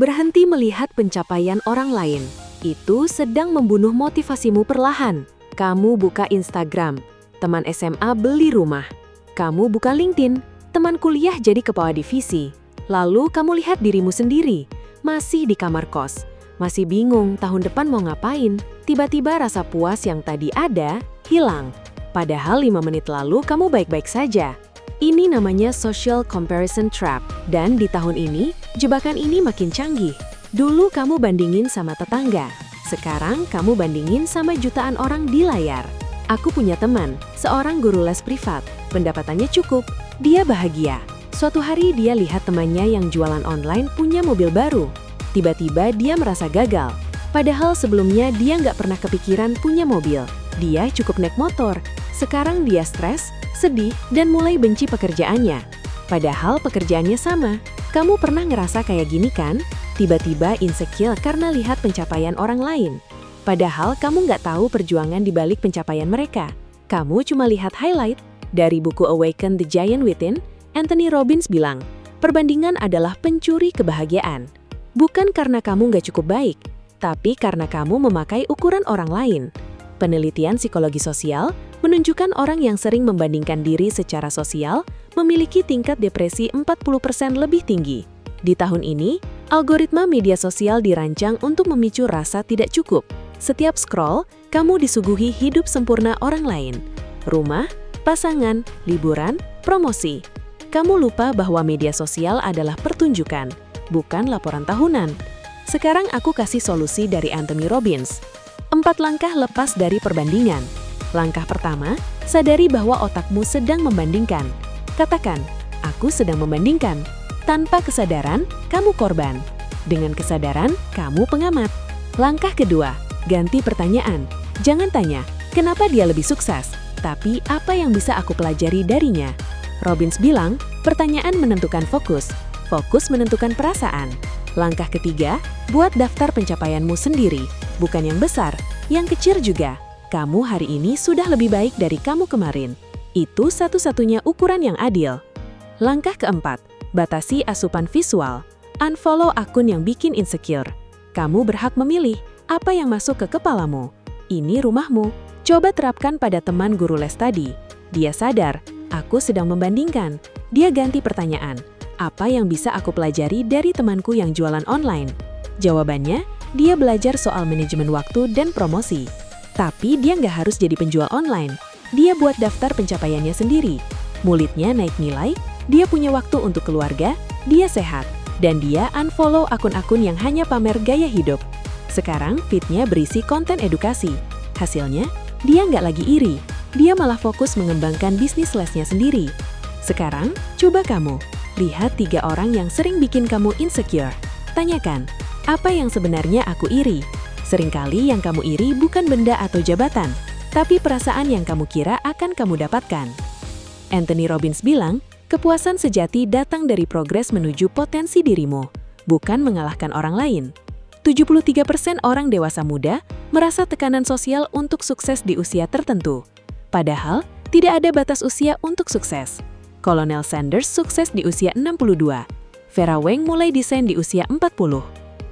Berhenti melihat pencapaian orang lain. Itu sedang membunuh motivasimu perlahan. Kamu buka Instagram, teman SMA beli rumah. Kamu buka LinkedIn, teman kuliah jadi kepala divisi. Lalu kamu lihat dirimu sendiri, masih di kamar kos. Masih bingung tahun depan mau ngapain. Tiba-tiba rasa puas yang tadi ada, hilang. Padahal 5 menit lalu kamu baik-baik saja. Ini namanya social comparison trap. Dan di tahun ini, jebakan ini makin canggih. Dulu kamu bandingin sama tetangga. Sekarang kamu bandingin sama jutaan orang di layar. Aku punya teman, seorang guru les privat. Pendapatannya cukup, dia bahagia. Suatu hari dia lihat temannya yang jualan online punya mobil baru. Tiba-tiba dia merasa gagal. Padahal sebelumnya dia nggak pernah kepikiran punya mobil. Dia cukup naik motor. Sekarang dia stres, sedih, dan mulai benci pekerjaannya. Padahal pekerjaannya sama. Kamu pernah ngerasa kayak gini kan? Tiba-tiba insecure karena lihat pencapaian orang lain. Padahal kamu nggak tahu perjuangan di balik pencapaian mereka. Kamu cuma lihat highlight. Dari buku Awaken the Giant Within, Anthony Robbins bilang, perbandingan adalah pencuri kebahagiaan. Bukan karena kamu nggak cukup baik, tapi karena kamu memakai ukuran orang lain. Penelitian psikologi sosial menunjukkan orang yang sering membandingkan diri secara sosial memiliki tingkat depresi 40% lebih tinggi. Di tahun ini, algoritma media sosial dirancang untuk memicu rasa tidak cukup. Setiap scroll, kamu disuguhi hidup sempurna orang lain. Rumah, pasangan, liburan, promosi. Kamu lupa bahwa media sosial adalah pertunjukan, bukan laporan tahunan. Sekarang aku kasih solusi dari Anthony Robbins. 4 langkah lepas dari perbandingan. Langkah pertama, sadari bahwa otakmu sedang membandingkan. Katakan, aku sedang membandingkan. Tanpa kesadaran, kamu korban. Dengan kesadaran, kamu pengamat. Langkah kedua, ganti pertanyaan. Jangan tanya, kenapa dia lebih sukses? Tapi apa yang bisa aku pelajari darinya? Robbins bilang, pertanyaan menentukan fokus. Fokus menentukan perasaan. Langkah ketiga, buat daftar pencapaianmu sendiri. Bukan yang besar, yang kecil juga. Kamu hari ini sudah lebih baik dari kamu kemarin. Itu satu-satunya ukuran yang adil. Langkah keempat, batasi asupan visual. Unfollow akun yang bikin insecure. Kamu berhak memilih apa yang masuk ke kepalamu. Ini rumahmu. Coba terapkan pada teman guru les tadi. Dia sadar, aku sedang membandingkan. Dia ganti pertanyaan. Apa yang bisa aku pelajari dari temanku yang jualan online? Jawabannya, dia belajar soal manajemen waktu dan promosi. Tapi dia nggak harus jadi penjual online. Dia buat daftar pencapaiannya sendiri. Mulitnya naik nilai, dia punya waktu untuk keluarga, dia sehat, dan dia unfollow akun-akun yang hanya pamer gaya hidup. Sekarang feed-nya berisi konten edukasi. Hasilnya, dia nggak lagi iri. Dia malah fokus mengembangkan bisnis lesnya sendiri. Sekarang, coba kamu. Lihat 3 orang yang sering bikin kamu insecure. Tanyakan, apa yang sebenarnya aku iri? Seringkali yang kamu iri bukan benda atau jabatan, tapi perasaan yang kamu kira akan kamu dapatkan. Anthony Robbins bilang, kepuasan sejati datang dari progres menuju potensi dirimu, bukan mengalahkan orang lain. 73% orang dewasa muda merasa tekanan sosial untuk sukses di usia tertentu. Padahal, tidak ada batas usia untuk sukses. Kolonel Sanders sukses di usia 62. Vera Wang mulai desain di usia 40.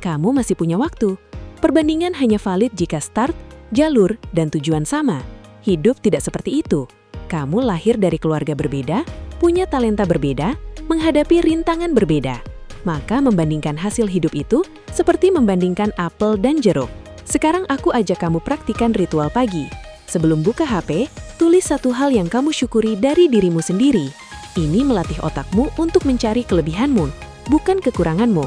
Kamu masih punya waktu. Perbandingan hanya valid jika start, jalur, dan tujuan sama. Hidup tidak seperti itu. Kamu lahir dari keluarga berbeda, punya talenta berbeda, menghadapi rintangan berbeda. Maka membandingkan hasil hidup itu seperti membandingkan apel dan jeruk. Sekarang aku ajak kamu praktikan ritual pagi. Sebelum buka HP, tulis 1 hal yang kamu syukuri dari dirimu sendiri. Ini melatih otakmu untuk mencari kelebihanmu, bukan kekuranganmu.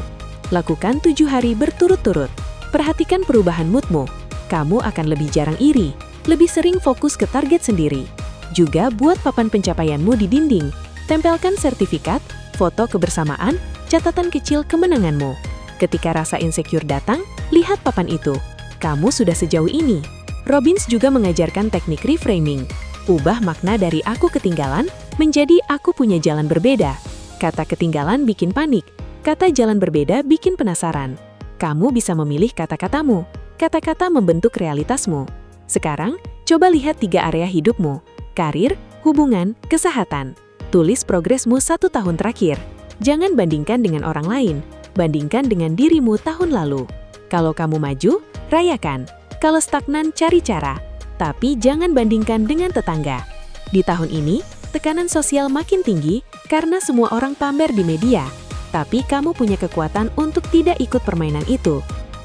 Lakukan 7 hari berturut-turut. Perhatikan perubahan moodmu. Kamu akan lebih jarang iri, lebih sering fokus ke target sendiri. Juga buat papan pencapaianmu di dinding. Tempelkan sertifikat, foto kebersamaan, catatan kecil kemenanganmu. Ketika rasa insecure datang, lihat papan itu. Kamu sudah sejauh ini. Robbins juga mengajarkan teknik reframing. Ubah makna dari aku ketinggalan menjadi aku punya jalan berbeda. Kata ketinggalan bikin panik. Kata jalan berbeda bikin penasaran. Kamu bisa memilih kata-katamu. Kata-kata membentuk realitasmu. Sekarang, coba lihat 3 area hidupmu. Karir, hubungan, kesehatan. Tulis progresmu 1 tahun terakhir. Jangan bandingkan dengan orang lain. bandingkan dengan dirimu tahun lalu. Kalau kamu maju, rayakan. Kalau stagnan, cari cara. Tapi jangan bandingkan dengan tetangga. Di tahun ini, tekanan sosial makin tinggi karena semua orang pamer di media. Tapi kamu punya kekuatan untuk tidak ikut permainan itu.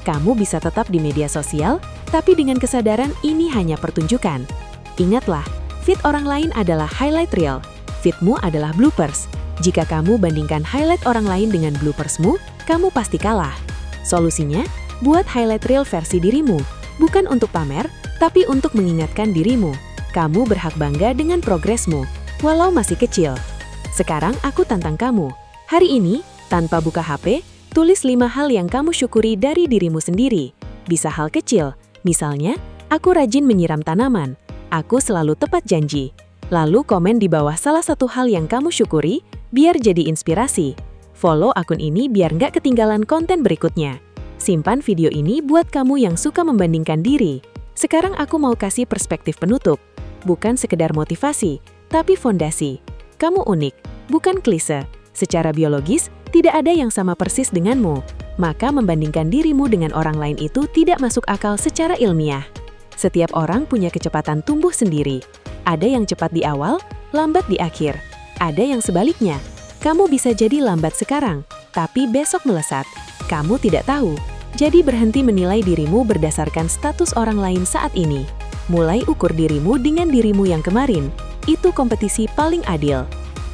Kamu bisa tetap di media sosial, tapi dengan kesadaran ini hanya pertunjukan. Ingatlah, feed orang lain adalah highlight reel. Feedmu adalah bloopers. Jika kamu bandingkan highlight orang lain dengan bloopersmu, kamu pasti kalah. Solusinya, buat highlight reel versi dirimu. Bukan untuk pamer, tapi untuk mengingatkan dirimu. Kamu berhak bangga dengan progresmu, walau masih kecil. Sekarang aku tantang kamu. Hari ini, tanpa buka HP, tulis 5 hal yang kamu syukuri dari dirimu sendiri. Bisa hal kecil, misalnya, aku rajin menyiram tanaman. Aku selalu tepat janji. Lalu komen di bawah salah satu hal yang kamu syukuri, biar jadi inspirasi. Follow akun ini biar nggak ketinggalan konten berikutnya. Simpan video ini buat kamu yang suka membandingkan diri. Sekarang aku mau kasih perspektif penutup. Bukan sekedar motivasi, tapi fondasi. Kamu unik, bukan klise. Secara biologis, tidak ada yang sama persis denganmu. Maka membandingkan dirimu dengan orang lain itu tidak masuk akal secara ilmiah. Setiap orang punya kecepatan tumbuh sendiri. Ada yang cepat di awal, lambat di akhir. Ada yang sebaliknya. Kamu bisa jadi lambat sekarang, tapi besok melesat. Kamu tidak tahu. Jadi berhenti menilai dirimu berdasarkan status orang lain saat ini. Mulai ukur dirimu dengan dirimu yang kemarin. Itu kompetisi paling adil.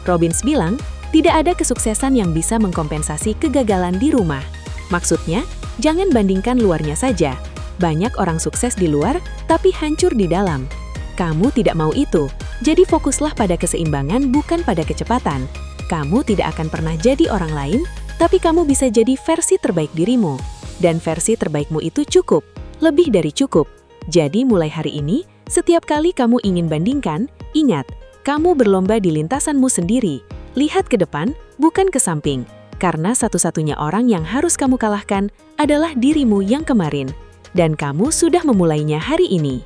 Robbins bilang, tidak ada kesuksesan yang bisa mengkompensasi kegagalan di rumah. Maksudnya, jangan bandingkan luarnya saja. Banyak orang sukses di luar, tapi hancur di dalam. Kamu tidak mau itu, jadi fokuslah pada keseimbangan bukan pada kecepatan. Kamu tidak akan pernah jadi orang lain, tapi kamu bisa jadi versi terbaik dirimu. Dan versi terbaikmu itu cukup, lebih dari cukup. Jadi mulai hari ini, setiap kali kamu ingin bandingkan, ingat, kamu berlomba di lintasanmu sendiri. Lihat ke depan, bukan ke samping. Karena satu-satunya orang yang harus kamu kalahkan adalah dirimu yang kemarin. Dan kamu sudah memulainya hari ini.